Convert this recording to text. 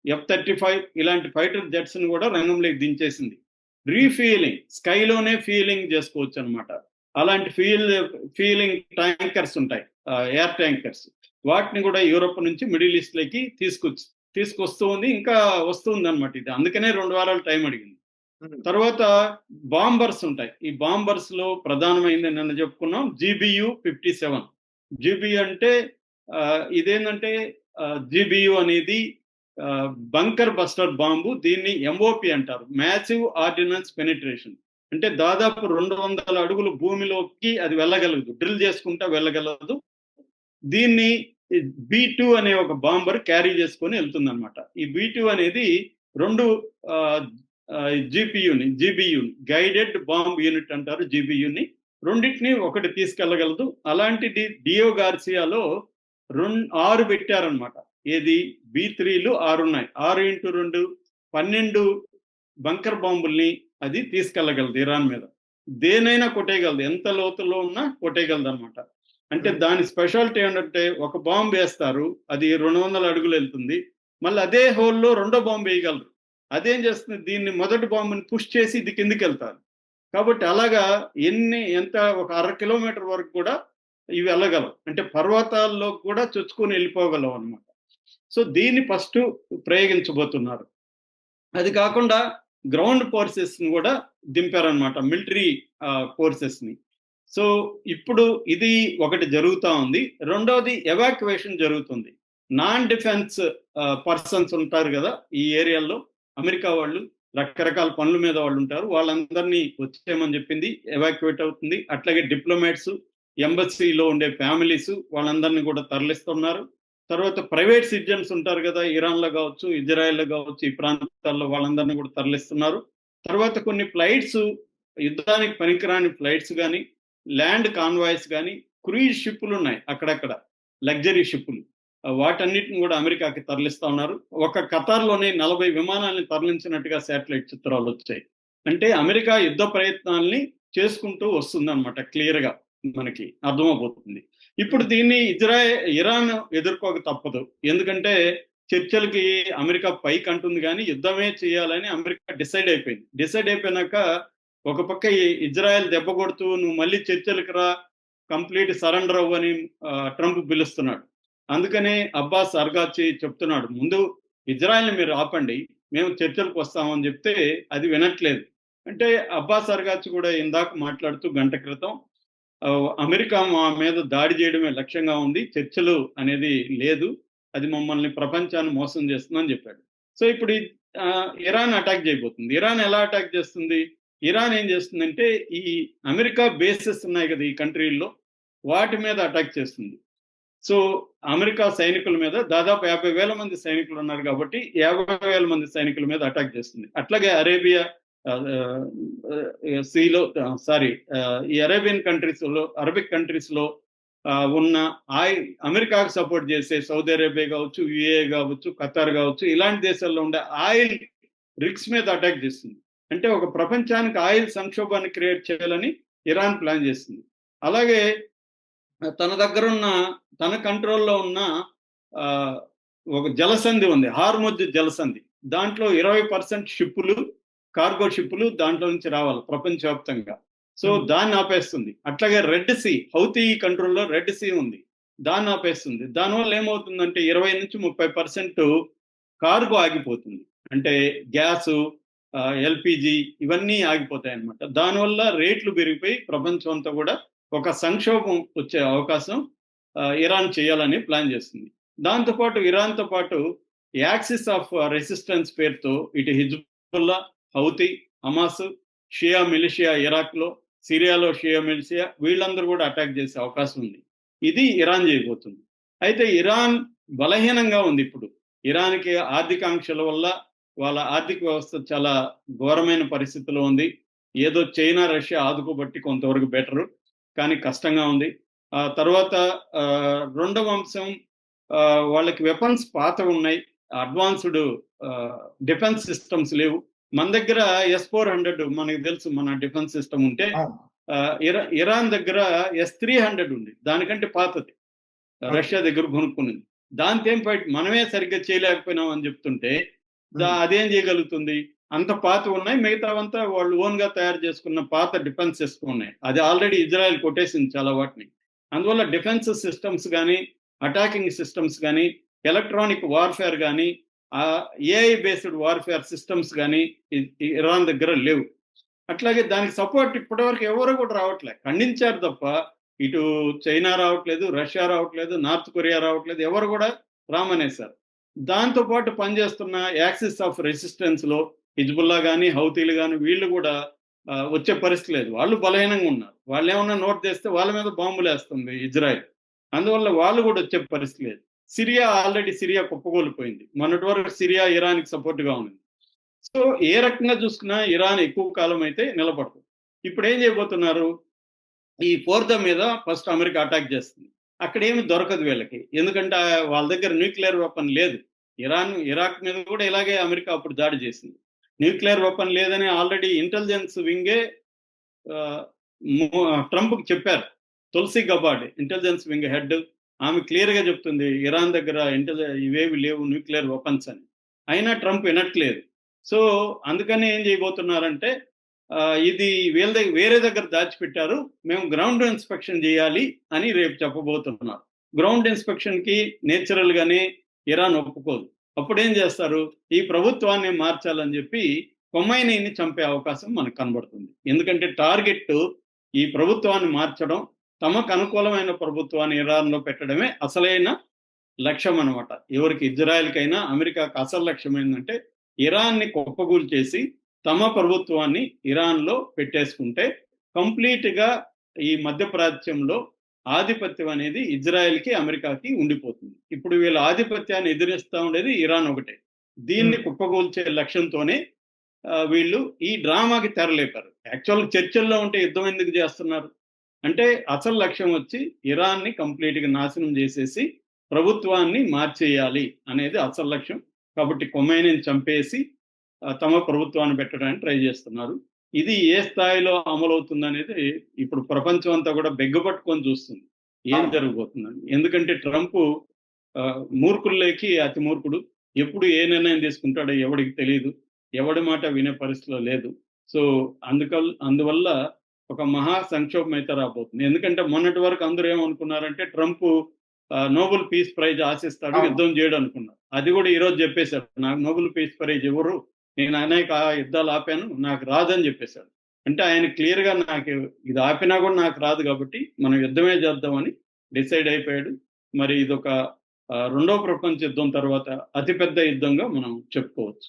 F-35 ఇలాంటి fighter jets ని కూడా రంగంలోకి దించేసింది. రీఫీలింగ్ స్కైలోనే ఫీలింగ్ చేసుకోవచ్చు అనమాట. అలాంటి ఫీలింగ్ ట్యాంకర్స్ ఉంటాయి, ఎయిర్ ట్యాంకర్స్. వాటిని కూడా యూరోప్ నుంచి మిడిల్ ఈస్ట్ లోకి తీసుకొస్తూ ఉంది, ఇంకా వస్తుంది అనమాట. ఇది అందుకనే 2 వారాలు టైం అడిగింది. తర్వాత బాంబర్స్ ఉంటాయి. ఈ బాంబర్స్ లో ప్రధానమైంది నిన్న చెప్పుకున్నాం GBU-57. GBU అంటే ఇదేంటంటే GBU అనేది బంకర్ బస్టర్ బాంబు. దీన్ని MOP అంటారు, మ్యాసివ్ ఆర్డినెన్స్ పెనిట్రేషన్. అంటే దాదాపు 200 అడుగులు భూమిలోకి అది వెళ్ళగలదు, డ్రిల్ చేసుకుంటా వెళ్ళగలదు. దీన్ని B2 అనే ఒక బాంబర్ క్యారీ చేసుకొని వెళ్తుంది అనమాట. ఈ B2 అనేది 2 GBU గైడెడ్ బాంబ్ యూనిట్ అంటారు. GBUని రెండింటిని ఒకటి తీసుకెళ్లగలదు. అలాంటిది డియో గార్సియాలో 6 పెట్టారనమాట. ఏది B3లు 6 ఉన్నాయి. 6x2 12 బంకర్ బాంబుల్ని అది తీసుకెళ్లగలదు ఇరాన్ మీద. దేనైనా కొట్టేయగలదు, ఎంత లోతులో ఉన్నా కొట్టేయగలదు అనమాట. అంటే దాని స్పెషాలిటీ ఏంటంటే ఒక బాంబు వేస్తారు, అది 200 అడుగులు వెళ్తుంది, మళ్ళీ అదే హోల్లో 2వ బాంబు వేయగలరు. అదేం చేస్తుంది, దీన్ని మొదటి బాంబుని పుష్ చేసి ఇది కిందికి వెళ్తారు. కాబట్టి అలాగా ఎంత ఒక 1/2 కిలోమీటర్ వరకు కూడా ఇవి వెళ్ళగలవు. అంటే పర్వతాల్లో కూడా చొచ్చుకొని వెళ్ళిపోగలవు అనమాట. సో దీన్ని ఫస్ట్ ప్రయోగించబోతున్నారు. అది కాకుండా గ్రౌండ్ ఫోర్సెస్ ని కూడా దింపారనమాట, మిలిటరీ ఫోర్సెస్ ని. సో ఇప్పుడు ఇది ఒకటి జరుగుతూ ఉంది. రెండవది ఎవాక్యువేషన్ జరుగుతుంది. నాన్ డిఫెన్స్ పర్సన్స్ ఉంటారు కదా ఈ ఏరియాలో, అమెరికా వాళ్ళు రకరకాల పనుల మీద వాళ్ళు ఉంటారు, వాళ్ళందరినీ వచ్చేయమని చెప్పింది. ఎవాక్యువేట్ అవుతుంది. అట్లాగే డిప్లొమాట్స్, ఎంబసీలో ఉండే ఫ్యామిలీస్, వాళ్ళందరినీ కూడా తరలిస్తున్నారు. తర్వాత ప్రైవేట్ సిటిజన్స్ ఉంటారు కదా, ఇరాన్లో కావచ్చు, ఇజ్రాయెల్లో కావచ్చు, ఈ ప్రాంతాల్లో వాళ్ళందరినీ కూడా తరలిస్తున్నారు. తర్వాత కొన్ని ఫ్లైట్స్, యుద్ధానికి పనికిరాని ఫ్లైట్స్ కానీ, ల్యాండ్ కాన్వాయ్స్ కానీ, క్రూయిజ్ షిప్పులు ఉన్నాయి అక్కడక్కడ, లగ్జరీ షిప్పులు, వాటన్నిటిని కూడా అమెరికాకి తరలిస్తా ఉన్నారు. ఒక ఖతార్లోనే 40 విమానాలను తరలించినట్టుగా శాటిలైట్ చిత్రాలు వచ్చాయి. అంటే అమెరికా యుద్ధ ప్రయత్నాల్ని చేసుకుంటూ వస్తుందన్నమాట. క్లియర్గా మనకి అర్థమైపోతుంది. ఇప్పుడు దీన్ని ఇరాన్ ఎదుర్కోక తప్పదు. ఎందుకంటే చర్చలకి అమెరికా పైకి అంటుంది కానీ యుద్ధమే చేయాలని అమెరికా డిసైడ్ అయిపోయినాక ఒక పక్క ఇజ్రాయెల్ దెబ్బ కొడుతూ నువ్వు మళ్ళీ చర్చలకు రా, కంప్లీట్ సరెండర్ అవ్వని ట్రంప్ పిలుస్తున్నాడు. అందుకనే అబ్బాస్ అర్గాచి చెప్తున్నాడు, ముందు ఇజ్రాయెల్ని మీరు ఆపండి, మేము చర్చలకు వస్తామని చెప్తే అది వినట్లేదు. అంటే అబ్బాస్ అర్గాచి కూడా ఇందాక మాట్లాడుతూ గంట క్రితం అమెరికా మా మీద దాడి చేయడమే లక్ష్యంగా ఉంది, చర్చలు అనేది లేదు, అది మమ్మల్ని ప్రపంచాన్ని మోసం చేస్తుందని చెప్పాడు. సో ఇప్పుడు ఇరాన్ అటాక్ చేయబోతుంది. ఇరాన్ ఎలా అటాక్ చేస్తుంది? ఇరాన్ ఏం చేస్తుందంటే ఈ అమెరికా బేసెస్ ఉన్నాయి కదా ఈ కంట్రీల్లో, వాటి మీద అటాక్ చేస్తుంది. సో అమెరికా సైనికుల మీద దాదాపు 50,000 మంది సైనికులు ఉన్నారు కాబట్టి 50,000 మంది సైనికుల మీద అటాక్ చేస్తుంది. అట్లాగే అరేబియా సీలో ఈ అరేబియన్ కంట్రీస్లో, అరబిక్ కంట్రీస్లో ఉన్న అమెరికాకు సపోర్ట్ చేసే సౌదీ అరేబియా కావచ్చు, యుఏ కావచ్చు, ఖతార్ కావచ్చు, ఇలాంటి దేశాల్లో ఉండే ఆయిల్ రిగ్స్ మీద అటాక్ చేస్తుంది. అంటే ఒక ప్రపంచానికి ఆయిల్ సంక్షోభాన్ని క్రియేట్ చేయాలని ఇరాన్ ప్లాన్ చేస్తుంది. అలాగే తన దగ్గర ఉన్న, తన కంట్రోల్లో ఉన్న ఒక జలసంధి ఉంది, హార్ముజ్ జలసంధి. దాంట్లో 20% షిప్పులు, కార్గో షిప్పులు దాంట్లో నుంచి రావాలి ప్రపంచవ్యాప్తంగా. సో దాన్ని ఆపేస్తుంది. అట్లాగే రెడ్ సీ, హౌతీ కంట్రోల్లో రెడ్ సీ ఉంది, దాన్ని ఆపేస్తుంది. దానివల్ల ఏమవుతుందంటే 20-30% కార్గో ఆగిపోతుంది. అంటే గ్యాసు, LPG ఇవన్నీ ఆగిపోతాయి అన్నమాట. దానివల్ల రేట్లు పెరిగిపోయి ప్రపంచం అంతా కూడా ఒక సంక్షోభం వచ్చే అవకాశం ఇరాన్ చేయాలని ప్లాన్ చేస్తుంది. దాంతోపాటు ఇరాన్తో పాటు యాక్సిస్ ఆఫ్ రెసిస్టెన్స్ పేరుతో ఇటు హిజ్బుల్లా, హౌతీ, హమాస్, షియా మిలిషియా ఇరాక్లో, సిరియాలో షియా మిలిషియా, వీళ్ళందరూ కూడా అటాక్ చేసే అవకాశం ఉంది. ఇది ఇరాన్ చేయబోతుంది. అయితే ఇరాన్ బలహీనంగా ఉంది ఇప్పుడు. ఇరాన్కి ఆర్థికాంక్షల వల్ల వాళ్ళ ఆర్థిక వ్యవస్థ చాలా ఘోరమైన పరిస్థితిలో ఉంది. ఏదో చైనా, రష్యా ఆదుకోబట్టి కొంతవరకు బెటరు, కానీ కష్టంగా ఉంది. తర్వాత రెండవ అంశం, వాళ్ళకి వెపన్స్ పాత ఉన్నాయి, అడ్వాన్స్డ్ డిఫెన్స్ సిస్టమ్స్ లేవు. మన దగ్గర S-400 మనకి తెలుసు, మన డిఫెన్స్ సిస్టమ్ ఉంటే ఇరాన్ దగ్గర S-300 ఉంది, దానికంటే పాతది, రష్యా దగ్గర కొనుక్కున్నది. దాంతో ఏం మనమే సరిగ్గా చేయలేకపోయినాం అని చెప్తుంటే అదేం చేయగలుగుతుంది? అంత పాతవి ఉన్నాయి. మిగతావంతా వాళ్ళు ఓన్‌గా తయారు చేసుకున్న పాత డిఫెన్స్ సిస్టమ్ ఉన్నాయి. అది ఆల్రెడీ ఇజ్రాయెల్ కొట్టేసింది చాలా వాటిని. అందువల్ల డిఫెన్స్ సిస్టమ్స్ గాని, అటాకింగ్ సిస్టమ్స్ గాని, ఎలక్ట్రానిక్ వార్‌ఫేర్ గాని, ఏఐ బేస్డ్ వార్‌ఫేర్ సిస్టమ్స్ గాని ఇరాన్ దగ్గర లేవు. అట్లాగే దానికి సపోర్ట్ ఇప్పటివరకు ఎవరు కూడా రావట్లే. ఖండించారు తప్ప ఇటు చైనా రావట్లేదు, రష్యా రావట్లేదు, నార్త్ కొరియా రావట్లేదు. ఎవరు కూడా రామనేశారు. దాంతో పాటు పనిచేస్తున్న యాక్సిస్ ఆఫ్ రెసిస్టెన్స్‌లో హిజ్బుల్లా గాని, హౌతీలు గాని వీళ్ళు కూడా వచ్చే పరిస్థితి లేదు. వాళ్ళు బలహీనంగా ఉన్నారు. వాళ్ళేమన్నా నోటు తెస్తే వాళ్ళ మీద బాంబులేస్తుంది ఇజ్రాయెల్. అందువల్ల వాళ్ళు కూడా వచ్చే పరిస్థితి లేదు. సిరియా కుప్పకూలిపోయింది. మొన్నటి వరకు సిరియా ఇరాన్‌కి సపోర్ట్‌గా ఉంది. సో ఏ రకంగా చూసుకున్నా ఇరాన్ ఎక్కువ కాలం అయితే నిలబడదు. ఇప్పుడు ఏం చేయబోతున్నారు? ఈ ఫోర్దో మీద ఫస్ట్ అమెరికా అటాక్ చేస్తుంది. అక్కడేమి దొరకదు వీళ్ళకి. ఎందుకంటే వాళ్ళ దగ్గర న్యూక్లియర్ వెపన్ లేదు. ఇరాక్ మీద కూడా ఇలాగే అమెరికా అప్పుడు దాడి చేసింది. న్యూక్లియర్ వెపన్ లేదని ఆల్రెడీ ఇంటెలిజెన్స్ వింగే ట్రంప్‌కి చెప్పారు. Tulsi Gabbard intelligence wing head ఆమె క్లియర్‌గా చెప్తుంది ఇరాన్ దగ్గర ఇవేవి లేవు న్యూక్లియర్ వెపన్స్ అని. అయినా ట్రంప్ వినట్లేదు. సో అందుకని ఏం చేయబోతున్నారంటే ఇది వేరే దగ్గర దాచిపెట్టారు. మేము గ్రౌండ్ ఇన్స్పెక్షన్ చేయాలి అని రేపు చెప్పబోతున్నారు. గ్రౌండ్ ఇన్స్పెక్షన్‌కి నేచురల్ గానే ఇరాన్ ఒప్పుకోదు. అప్పుడేం చేస్తారు? ఈ ప్రభుత్వాన్ని మార్చాలని చెప్పి ఖొమైనీని చంపే అవకాశం మనకు కనబడుతుంది. ఎందుకంటే టార్గెట్ ఈ ప్రభుత్వాన్ని మార్చడం, తమకు అనుకూలమైన ప్రభుత్వాన్ని ఇరాన్‌లో పెట్టడమే అసలైన లక్ష్యం అనమాట. ఎవరికి ఇజ్రాయెల్‌కైనా, అమెరికాకి అసలు లక్ష్యం ఏందంటే ఇరాన్‌ని కుప్పగూల్చేసి తమ ప్రభుత్వాన్ని ఇరాన్‌లో పెట్టేసుకుంటే కంప్లీట్‌గా ఈ మధ్యప్రాచ్యంలో ఆధిపత్యం అనేది ఇజ్రాయెల్‌కి, అమెరికాకి ఉండిపోతుంది. ఇప్పుడు వీళ్ళ ఆధిపత్యాన్ని ఎదిరిస్తా ఉండేది ఇరాన్ ఒకటే. దీన్ని కుప్పగూల్చే లక్ష్యంతోనే వీళ్ళు ఈ డ్రామాకి తెరలేపారు. యాక్చువల్‌గా చర్చల్లో ఉంటే యుద్ధం ఎందుకు చేస్తున్నారు? అంటే అసలు లక్ష్యం వచ్చి ఇరాన్‌ని కంప్లీట్‌గా నాశనం చేసేసి ప్రభుత్వాన్ని మార్చేయాలి అనేది అసలు లక్ష్యం. కాబట్టి ఖొమైనీని చంపేసి తమ ప్రభుత్వాన్ని పెట్టడానికి ట్రై చేస్తున్నారు. ఇది ఏ స్థాయిలో అమలవుతుందనేది ఇప్పుడు ప్రపంచం అంతా కూడా బెగ్గపట్టుకొని చూస్తుంది. ఏం జరగబోతుందని. ఎందుకంటే ట్రంప్ మూర్ఖుల్లోకి అతి మూర్ఖుడు. ఎప్పుడు ఏ నిర్ణయం తీసుకుంటాడో ఎవడికి తెలీదు. ఎవడి మాట వినే పరిస్థితిలో లేదు. సో అందువల్ల ఒక మహా సంక్షోభం అయితే రాబోతుంది. ఎందుకంటే మొన్నటి వరకు అందరూ ఏమనుకున్నారంటే ట్రంప్ నోబెల్ పీస్ ప్రైజ్ ఆశిస్తాడు, యుద్ధం చేయడు అనుకున్నారు. అది కూడా ఈరోజు చెప్పేశాడు. నాకు నోబెల్ పీస్ ప్రైజ్ ఇవ్వరు, నేను అనేక యుద్ధాలు ఆపాను, నాకు రాదని చెప్పేశాడు. అంటే ఆయన క్లియర్‌గా నాకు ఇది ఆపినా కూడా నాకు రాదు కాబట్టి మనం యుద్ధమే చేద్దామని డిసైడ్ అయిపోయాడు. మరి ఇదొక రెండో ప్రపంచ యుద్ధం తర్వాత అతిపెద్ద యుద్ధంగా మనం చెప్పుకోవచ్చు.